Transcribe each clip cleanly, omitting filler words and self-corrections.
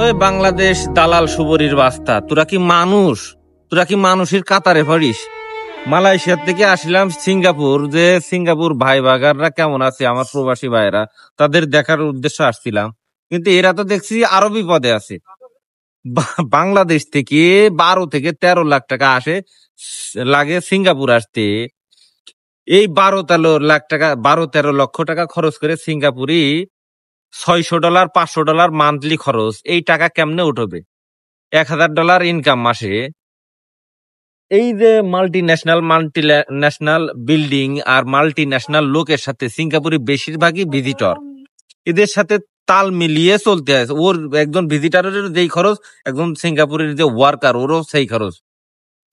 ওই বাংলাদেশ দালাল সুবরির বাস্তা, তোরা কি মানুষ? তোরা কি মানুষের কাতারে পড়িস? মালয়েশিয়ার থেকে আসলাম সিঙ্গাপুর, যে সিঙ্গাপুর ভাই বাগাররা কেমন আছে আমার প্রবাসী ভাইরা, তাদের দেখার উদ্দেশ্যে আসছিলাম। কিন্তু এরা তো দেখছি আরো বিপদে আছে। বাংলাদেশ থেকে 12 থেকে 13 লাখ টাকা আসে লাগে সিঙ্গাপুর আসতে। এই 12-13 লাখ টাকা, 12-13 লক্ষ টাকা খরচ করে সিঙ্গাপুরি $600 $500 মান্থলি খরচ। এই টাকা কেমনে উঠবে? $1000 ইনকাম মাসে। এই যে মাল্টি ন্যাশনাল বিল্ডিং আর মাল্টি ন্যাশনাল লোকের সাথে সিঙ্গাপুরে বেশিরভাগই ভিজিটর, এদের সাথে তাল মিলিয়ে চলতে আছে। ওর একজন ভিজিটারের যেই খরচ, একজন সিঙ্গাপুরের যে ওয়ার্কার ওরও সেই খরচ।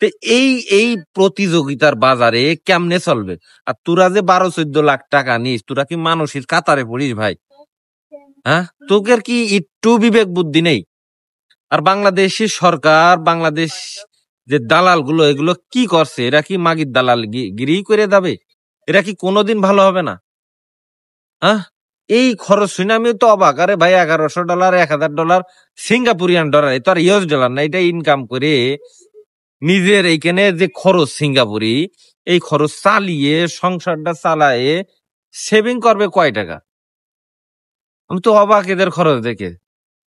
তো এই এই প্রতিযোগিতার বাজারে কেমনে চলবে? আর তোরা যে 12-14 লাখ টাকা নিস, তোরা কি মানুষের কাতারে পড়িস ভাই? হ্যাঁ, তোকের কি একটু বিবেক বুদ্ধি নেই? আর বাংলাদেশের সরকার, বাংলাদেশ যে দালাল গুলো, এগুলো কি করছে? এরা কি মাগির দালাল গিরি করে যাবে? এরা কি কোনোদিন ভালো হবে না? হ্যাঁ, এই খরচ শুনে আমি তো অবাক। আরে ভাই, $1100 $1000 সিঙ্গাপুরিয়ান ডলার, এ তো আর ইউএস ডলার না। এটা ইনকাম করে নিজের এইখানে যে খরচ সিঙ্গাপুরি, এই খরচ চালিয়ে সংসারটা চালায়ে সেভিং করবে কয় টাকা? আমি তো অবাক এদের খরচ দেখে।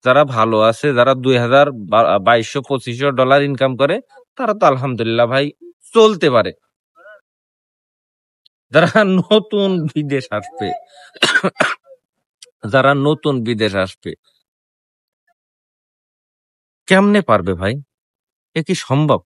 যারা ভালো আছে, যারা 2200-2500 ডলার ইনকাম করে, তারা তো আলহামদুলিল্লাহ ভাই চলতে পারে। যারা নতুন বিদেশ আসবে, যারা নতুন বিদেশ আসবে, কেমনে পারবে ভাই? এ কি সম্ভব?